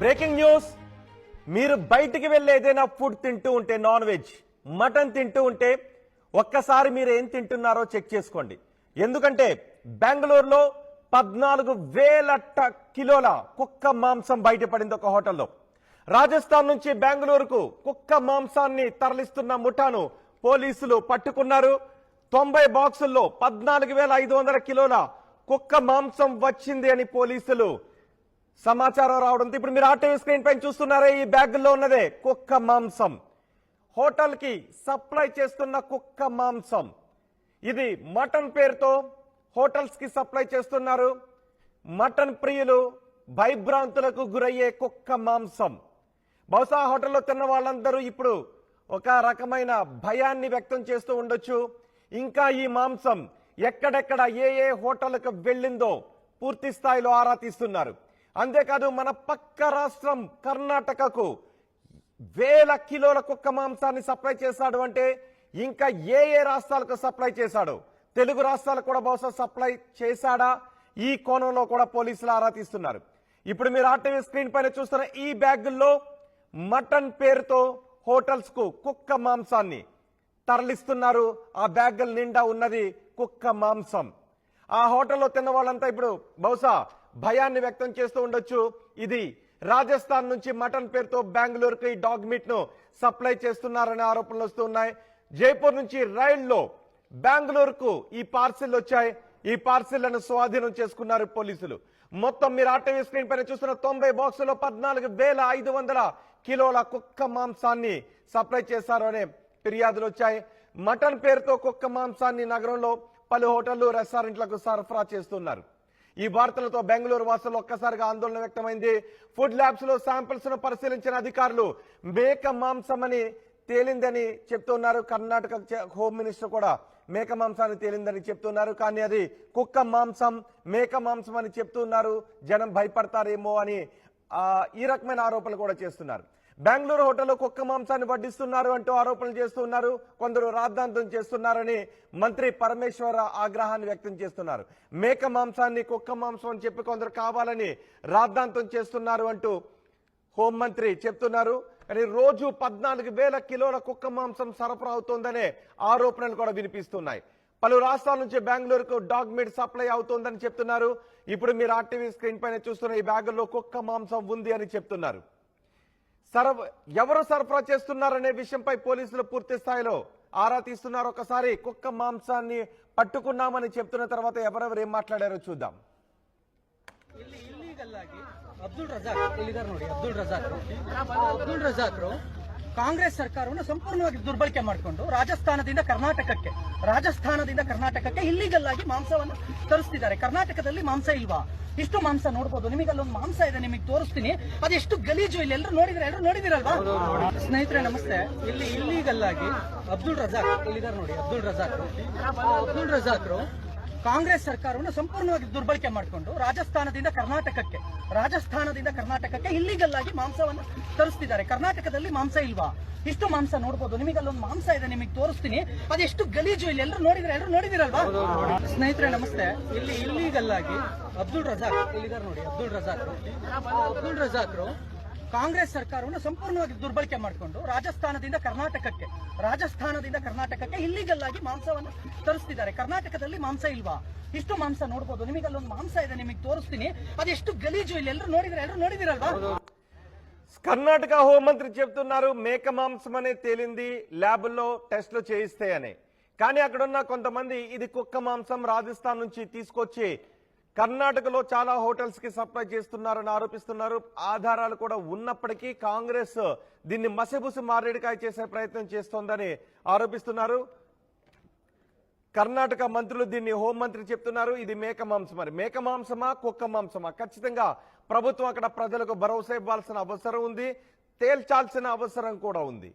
Breaking news. మీరు బయటికి వెళ్ళి ఏదైనా ఫుడ్ తింటూ ఉంటే, నాన్ వెజ్ మటన్ తింటూ ఉంటే ఒక్కసారి మీరు ఏం తింటున్నారో చెక్ చేసుకోండి. ఎందుకంటే బెంగళూరులో 14,000 కిలోల కుక్క మాంసం బయటపడింది ఒక హోటల్లో. రాజస్థాన్ నుంచి బెంగళూరుకు కుక్క మాంసాన్ని తరలిస్తున్న ముఠాను పోలీసులు పట్టుకున్నారు. 90 బాక్సుల్లో 14,500 కిలోల కుక్క మాంసం వచ్చింది అని పోలీసులు సమాచారం రావడంతో ఇప్పుడు మీరు ఆర్టీవీ స్క్రీన్ పైన చూస్తున్నారే, ఈ బ్యాగుల్లో ఉన్నదే కుక్క మాంసం. హోటల్ కి సప్లై చేస్తున్న కుక్క మాంసం. ఇది మటన్ పేరుతో హోటల్స్ కి సప్లై చేస్తున్నారు. మటన్ ప్రియులు భయభ్రాంతులకు గురయ్యే కుక్క మాంసం. బహుశా హోటల్లో తిన్న వాళ్ళందరూ ఇప్పుడు ఒక రకమైన భయాన్ని వ్యక్తం చేస్తూ ఉండొచ్చు. ఇంకా ఈ మాంసం ఎక్కడెక్కడ ఏ హోటల్కు వెళ్ళిందో పూర్తి స్థాయిలో ఆరా తీస్తున్నారు. అంతేకాదు మన పక్క రాష్ట్రం కర్ణాటకకు 1000 కిలోల కుక్క మాంసాన్ని సప్లై చేశాడు అంటే ఇంకా ఏ రాష్ట్రాలకు సప్లై చేశాడు, తెలుగు రాష్ట్రాలకు కూడా బహుశా సప్లై చేశాడా, ఈ కోణంలో కూడా పోలీసులు ఆరా తీస్తున్నారు. ఇప్పుడు మీరు ఆర్టీవీ స్క్రీన్ పైన చూస్తున్న ఈ బ్యాగుల్లో మటన్ పేరుతో హోటల్స్ కు కుక్క మాంసాన్ని తరలిస్తున్నారు. ఆ బ్యాగుల నిండా ఉన్నది కుక్క మాంసం. ఆ హోటల్లో తిన్న వాళ్ళంతా ఇప్పుడు బహుశా భయాన్ని వ్యక్తం చేస్తూ ఉండొచ్చు. ఇది రాజస్థాన్ నుంచి మటన్ పేరుతో బెంగళూరుకు ఈ డాగ్ మీట్ ను సప్లై చేస్తున్నారనే ఆరోపణలు వస్తున్నాయి. జైపూర్ నుంచి రైల్లో బెంగళూరుకు ఈ పార్సిల్ వచ్చాయి. ఈ పార్సిళ్లను స్వాధీనం చేసుకున్నారు పోలీసులు. మొత్తం మీరు ఆర్టీవీ స్క్రీన్ పైన చూస్తున్న 90 బాక్సుల్లో 14,500 కిలోల కుక్క మాంసాన్ని సప్లై చేశారు అనే ఫిర్యాదులు వచ్చాయి. మటన్ పేరుతో కుక్క మాంసాన్ని నగరంలో పలు హోటళ్లు, రెస్టారెంట్లకు సరఫరా చేస్తున్నారు. ఈ వార్తలతో బెంగళూరు వాసులు ఒక్కసారిగా ఆందోళన వ్యక్తమైంది. ఫుడ్ ల్యాబ్స్ లో శాంపిల్స్ ను పరిశీలించిన అధికారులు మేక మాంసం అని తేలిందని చెప్తున్నారు. కర్ణాటక హోమ్ మినిస్టర్ కూడా మేక మాంసాన్ని తేలిందని చెప్తున్నారు. కానీ అది కుక్క మాంసం, మేక మాంసం అని చెప్తున్నారు. జనం భయపడతారేమో అని ఈ రకమైన ఆరోపణలు కూడా చేస్తున్నారు. బెంగళూరు హోటల్లో కుక్క మాంసాన్ని వడ్డిస్తున్నారు అంటూ ఆరోపణలు చేస్తున్నారు. కొందరు రాద్ధాంతం చేస్తున్నారని మంత్రి పరమేశ్వర ఆగ్రహాన్ని వ్యక్తం చేస్తున్నారు. మేక మాంసాన్ని కుక్క మాంసం అని చెప్పి కొందరు కావాలని రాద్ధాంతం చేస్తున్నారు అంటూ హోంమంత్రి చెప్తున్నారు. కానీ రోజు 14,000 కిలోల కుక్క మాంసం సరఫరా అవుతోందనే ఆరోపణలు కూడా వినిపిస్తున్నాయి. పలు రాష్ట్రాల నుంచి బెంగళూరుకు డాగ్ మీట్ సప్లై అవుతోందని చెప్తున్నారు. ఇప్పుడు మీరు ఆర్టీవీ స్క్రీన్ పైన చూస్తున్న ఈ బ్యాగుల్లో కుక్క మాంసం ఉంది అని చెప్తున్నారు. ఎవరు సరఫరా చేస్తున్నారనే విషయంపై పోలీసులు పూర్తి స్థాయిలో ఆరా తీస్తున్నారు. ఒకసారి కుక్క మాంసాన్ని పట్టుకున్నామని చెప్తున్న తర్వాత ఎవరెవరు ఏం మాట్లాడారో చూద్దాం. ಅಬ್ದುಲ್ ರಜಾಕ್ ಕಾಂಗ್ರೆಸ್ ಸರ್ಕಾರವನ್ನು ಸಂಪೂರ್ಣವಾಗಿ ದುರ್ಬಳಕೆ ಮಾಡಿಕೊಂಡು ರಾಜಸ್ಥಾನದಿಂದ ಕರ್ನಾಟಕಕ್ಕೆ ಇಲ್ಲಿಗಲ್ ಆಗಿ ಮಾಂಸವನ್ನು ತರಿಸ್ತಿದ್ದಾರೆ. ಕರ್ನಾಟಕದಲ್ಲಿ ಮಾಂಸ ಇಲ್ವಾ? ಇಷ್ಟು ಮಾಂಸ ನೋಡಬಹುದು. ನಿಮಗೆ ಅಲ್ಲೊಂದು ಮಾಂಸ ಇದೆ, ನಿಮಗೆ ತೋರಿಸ್ತೀನಿ. ಅದೆಷ್ಟು ಗಲೀಜು. ಇಲ್ಲಿ ಎಲ್ಲರೂ ನೋಡಿದಿರಲ್ವಾ? ಸ್ನೇಹಿತರೆ ನಮಸ್ತೆ. ಇಲ್ಲಿ ಇಲ್ಲಿಗಲ್ ಆಗಿ ಅಬ್ದುಲ್ ರಜಾಕ್ ಕಾಂಗ್ರೆಸ್ ಸರ್ಕಾರವನ್ನು ಸಂಪೂರ್ಣವಾಗಿ ದುರ್ಬಳಕೆ ಮಾಡಿಕೊಂಡು ರಾಜಸ್ಥಾನದಿಂದ ಕರ್ನಾಟಕಕ್ಕೆ ಇಲ್ಲಿಗಲ್ ಆಗಿ ಮಾಂಸವನ್ನು ತರಿಸ್ತಿದ್ದಾರೆ. ಕರ್ನಾಟಕದಲ್ಲಿ ಮಾಂಸ ಇಲ್ವಾ? ಇಷ್ಟು ಮಾಂಸ ನೋಡಬಹುದು. ನಿಮಗೆ ಅಲ್ಲೊಂದು ಮಾಂಸ ಇದೆ, ನಿಮಗೆ ತೋರಿಸ್ತೀನಿ. ಅದೆಷ್ಟು ಗಲೀಜು. ಇಲ್ಲಿ ಎಲ್ಲರೂ ನೋಡಿದಿರಲ್ವಾ? ಸ್ನೇಹಿತರೆ ನಮಸ್ತೆ. ಇಲ್ಲಿ ಇಲ್ಲಿಗಲ್ ಆಗಿ ಅಬ್ದುಲ್ ರಜಾಕ್ ಕಾಂಗ್ರೆಸ್ ಸರ್ಕಾರವನ್ನು ಸಂಪೂರ್ಣವಾಗಿ ದುರ್ಬಳಕೆ ಮಾಡಿಕೊಂಡು ರಾಜಸ್ಥಾನದಿಂದ ಕರ್ನಾಟಕಕ್ಕೆ ಇಲ್ಲಿಗಲ್ ಆಗಿ ಮಾಂಸವನ್ನು ತರಿಸ್ತಿದ್ದಾರೆ. ಕರ್ನಾಟಕದಲ್ಲಿ ಮಾಂಸ ಇಲ್ವಾ? ಇಷ್ಟು ಮಾಂಸ ನೋಡಬಹುದು. ನಿಮಗೆ ಅಲ್ಲೊಂದು ಮಾಂಸ ಇದೆ, ನಿಮಗೆ ತೋರಿಸ್ತೀನಿ. ಅದೆಷ್ಟು ಗಲೀಜು. ಇಲ್ಲಿ ಎಲ್ಲರೂ ನೋಡಿದಿರಲ್ವಾ? కర్ణాటక హోంమంత్రి చెప్తున్నారు మేక మాంసం అనే తేలింది, ల్యాబుల్లో టెస్టులు చేయిస్తాయని. కానీ అక్కడున్న కొంతమంది ఇది కుక్క మాంసం రాజస్థాన్ నుంచి తీసుకొచ్చి కర్ణాటకలో చాలా హోటల్స్ కి సప్లై చేస్తున్నారని ఆరోపిస్తున్నారు. ఆధారాలు కూడా ఉన్నప్పటికీ కాంగ్రెస్ దీన్ని మసిబుసి మారేడుకాయ చేసే ప్రయత్నం చేస్తోందని ఆరోపిస్తున్నారు. కర్ణాటక మంత్రులు దీన్ని హోంమంత్రి చెప్తున్నారు ఇది మేక మాంసం అని. మేక మాంసమా కుక్క మాంసమా? ఖచ్చితంగా ప్రభుత్వం అక్కడ ప్రజలకు భరోసా ఇవ్వాల్సిన అవసరం ఉంది, తేల్చాల్సిన అవసరం కూడా ఉంది.